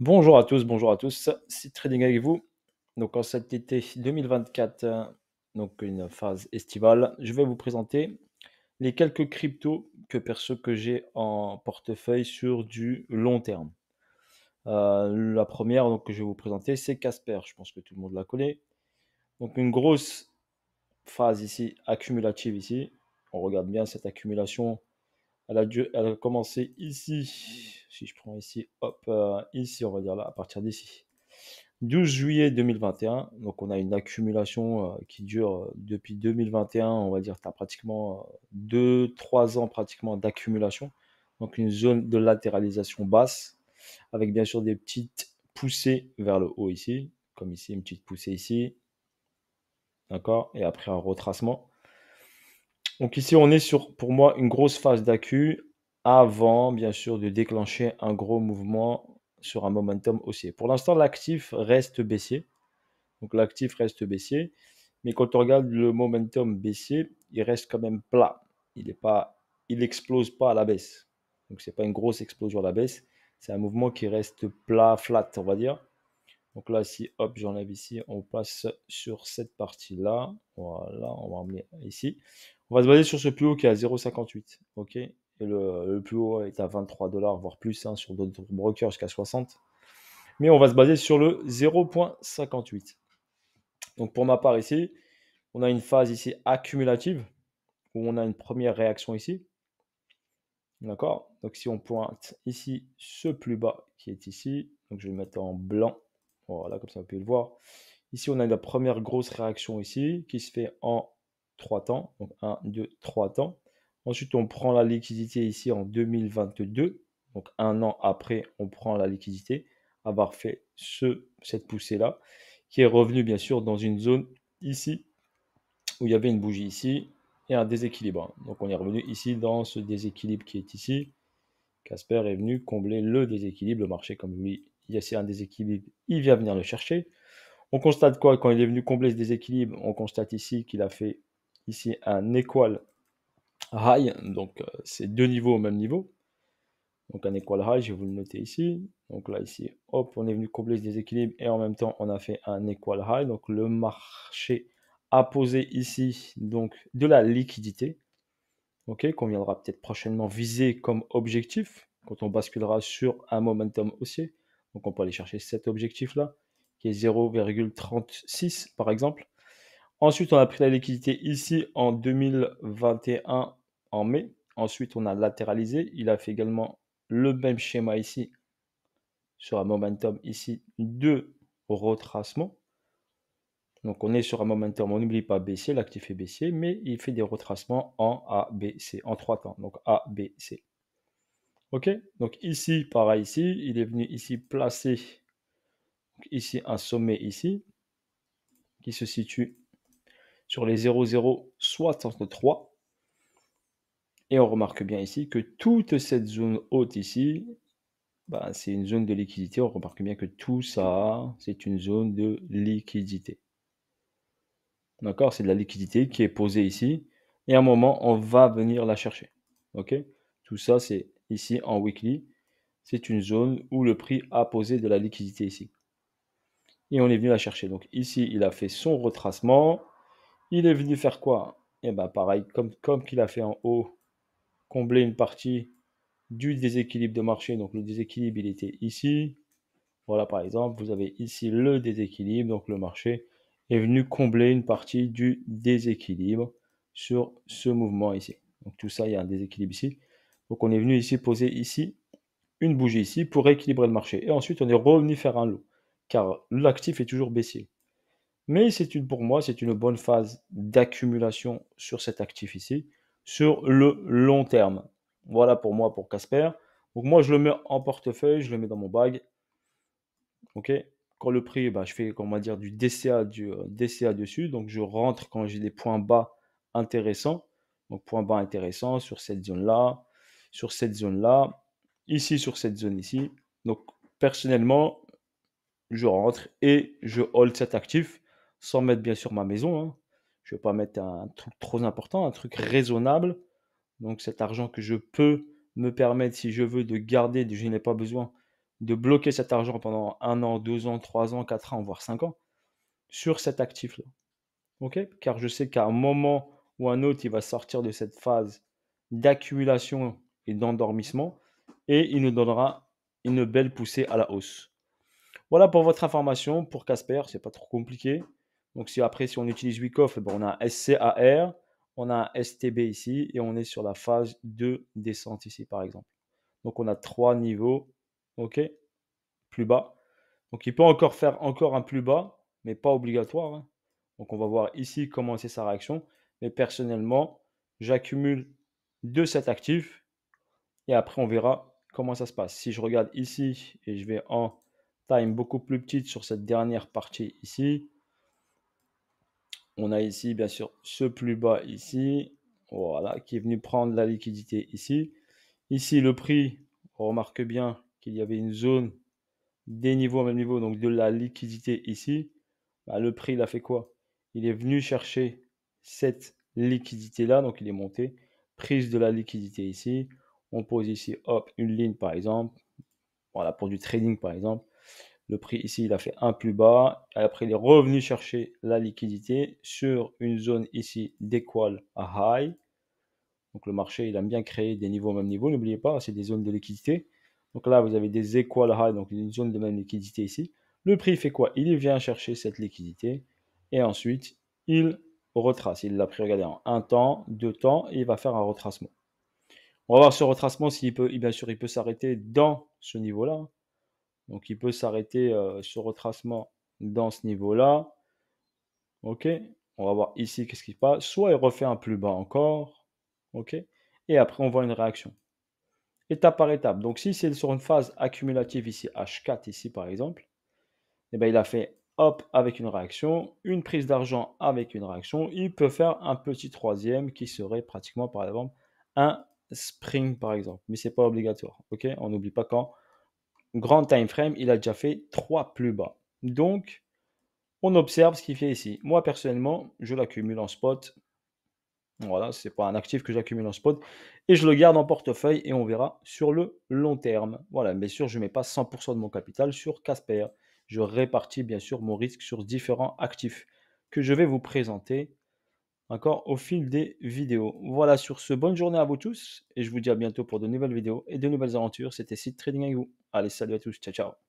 Bonjour à tous, c'est Trading avec vous. Donc en cet été 2024, donc une phase estivale, je vais vous présenter les quelques cryptos que perso que j'ai en portefeuille sur du long terme. La première donc, que je vais vous présenter, c'est Casper. Je pense que tout le monde la connaît. Donc une grosse phase ici, accumulative ici. On regarde bien cette accumulation. Elle a commencé ici. Si je prends ici, hop, ici, on va dire là, à partir d'ici. 12 juillet 2021, donc on a une accumulation qui dure depuis 2021, on va dire, tu as pratiquement 2-3 ans pratiquement d'accumulation, donc une zone de latéralisation basse, avec bien sûr des petites poussées vers le haut ici, comme ici, une petite poussée ici, d'accord, et après un retracement. Donc ici, on est sur, pour moi, une grosse phase d'accu avant, bien sûr, de déclencher un gros mouvement sur un momentum haussier. Pour l'instant, l'actif reste baissier. Donc l'actif reste baissier. Mais quand on regarde le momentum baissier, il reste quand même plat. Il explose pas à la baisse. Donc c'est pas une grosse explosion à la baisse. C'est un mouvement qui reste plat, flat, on va dire. Donc là, si hop, j'enlève ici, on passe sur cette partie-là. Voilà, on va emmener ici. On va se baser sur ce plus haut qui est à 0,58. OK. Et le plus haut est à 23 dollars, voire plus, hein, sur d'autres brokers jusqu'à 60. Mais on va se baser sur le 0,58. Donc pour ma part ici, on a une phase ici accumulative où on a une première réaction ici. D'accord. Donc si on pointe ici ce plus bas qui est ici, donc je vais le mettre en blanc. Voilà, comme ça vous pouvez le voir. Ici, on a la première grosse réaction ici qui se fait en 3 temps. Donc 1, 2, 3 temps. Ensuite, on prend la liquidité ici en 2022. Donc un an après, on prend la liquidité, avoir fait cette poussée-là, qui est revenue bien sûr dans une zone ici où il y avait une bougie ici et un déséquilibre. Donc on est revenu ici dans ce déséquilibre qui est ici. Casper est venu combler le déséquilibre. Le marché, comme lui, il y a un déséquilibre, il vient venir le chercher. On constate quoi quand il est venu combler ce déséquilibre? On constate ici qu'il a fait ici un equal high, donc c'est deux niveaux au même niveau. Donc un equal high, je vais vous le noter ici. Donc là ici, hop, on est venu combler ce déséquilibre et en même temps on a fait un equal high. Donc le marché a posé ici donc de la liquidité, ok, qu'on viendra peut-être prochainement viser comme objectif quand on basculera sur un momentum haussier. Donc on peut aller chercher cet objectif-là, qui est 0,36 par exemple. Ensuite, on a pris la liquidité ici en 2021 en mai. Ensuite, on a latéralisé. Il a fait également le même schéma ici sur un momentum ici de retracement. Donc on est sur un momentum, on n'oublie pas baissier, l'actif est baissier, mais il fait des retracements en A, B, C, en 3 temps. Donc A, B, C. Ok. Donc ici, pareil ici, il est venu ici placer ici un sommet ici qui se situe sur les 0,063. Et on remarque bien ici que toute cette zone haute ici, bah, c'est une zone de liquidité. On remarque bien que tout ça, c'est une zone de liquidité. D'accord? C'est de la liquidité qui est posée ici. Et à un moment, on va venir la chercher. OK? Tout ça, c'est ici en weekly. C'est une zone où le prix a posé de la liquidité ici. Et on est venu la chercher. Donc ici, il a fait son retracement. Il est venu faire quoi? Et bien pareil, comme qu'il a fait en haut, combler une partie du déséquilibre de marché. Donc le déséquilibre, il était ici. Voilà, par exemple, vous avez ici le déséquilibre. Donc le marché est venu combler une partie du déséquilibre sur ce mouvement ici. Donc tout ça, il y a un déséquilibre ici. Donc on est venu ici poser ici une bougie ici pour équilibrer le marché. Et ensuite, on est revenu faire un lot, car l'actif est toujours baissier. Mais pour moi, c'est une bonne phase d'accumulation sur cet actif ici, sur le long terme. Voilà pour moi, pour Casper. Donc moi, je le mets en portefeuille, je le mets dans mon bag. Ok. Quand le prix, bah, je fais, comment on va dire, du DCA dessus. Donc je rentre quand j'ai des points bas intéressants. Donc point bas intéressant sur cette zone-là, sur cette zone-là, ici sur cette zone ici. Donc personnellement, je rentre et je hold cet actif sans mettre bien sûr ma maison, hein. Je ne vais pas mettre un truc trop important, un truc raisonnable. Donc cet argent que je peux me permettre, si je veux, de garder, je n'ai pas besoin de bloquer cet argent pendant 1 an, 2 ans, 3 ans, 4 ans, voire 5 ans sur cet actif-là. OK? Car je sais qu'à un moment ou un autre, il va sortir de cette phase d'accumulation et d'endormissement et il nous donnera une belle poussée à la hausse. Voilà pour votre information pour Casper, c'est pas trop compliqué. Donc si on utilise Wyckoff, on a un SCAR, on a un STB ici et on est sur la phase de descente ici par exemple. Donc on a 3 niveaux, OK, plus bas. Donc il peut encore faire encore un plus bas, mais pas obligatoire, hein. Donc on va voir ici comment c'est sa réaction. Mais personnellement, j'accumule de cet actif et après on verra comment ça se passe. Si je regarde ici et je vais en time beaucoup plus petite sur cette dernière partie ici, on a ici bien sûr ce plus bas ici, voilà, qui est venu prendre la liquidité ici. Ici le prix, on remarque bien qu'il y avait une zone des niveaux au même niveau, donc de la liquidité ici. Bah, le prix, il a fait quoi? Il est venu chercher cette liquidité-là, donc il est monté. Prise de la liquidité ici. On pose ici, hop, une ligne par exemple. Voilà, pour du trading par exemple. Le prix ici, il a fait un plus bas. Après, il est revenu chercher la liquidité sur une zone ici d'équal à high. Donc le marché, il aime bien créer des niveaux au même niveau. N'oubliez pas, c'est des zones de liquidité. Donc là, vous avez des equal high, donc une zone de même liquidité ici. Le prix fait quoi? Il vient chercher cette liquidité et ensuite, il retrace. Il l'a pris, regardez, en un temps, 2 temps, et il va faire un retracement. On va voir ce retracement s'il peut, bien sûr, il peut s'arrêter dans ce niveau-là. Donc il peut s'arrêter ce retracement dans ce niveau-là. OK. On va voir ici qu'est-ce qui se passe. Soit il refait un plus bas encore. OK. Et après, on voit une réaction. Étape par étape. Donc, si c'est sur une phase accumulative ici, H4 ici par exemple, eh bien, il a fait hop avec une réaction, une prise d'argent avec une réaction. Il peut faire un petit troisième qui serait pratiquement par exemple un spring par exemple. Mais ce n'est pas obligatoire. OK. On n'oublie pas quand grand time frame, il a déjà fait 3 plus bas. Donc, on observe ce qu'il fait ici. Moi, personnellement, je l'accumule en spot. Voilà, ce n'est pas un actif que j'accumule en spot et je le garde en portefeuille et on verra sur le long terme. Voilà, bien sûr, je ne mets pas 100 de mon capital sur Casper. Je répartis bien sûr mon risque sur différents actifs que je vais vous présenter encore au fil des vidéos. Voilà, sur ce, bonne journée à vous tous et je vous dis à bientôt pour de nouvelles vidéos et de nouvelles aventures. C'était Seed Trading avec vous. Allez, salut à tous, ciao, ciao.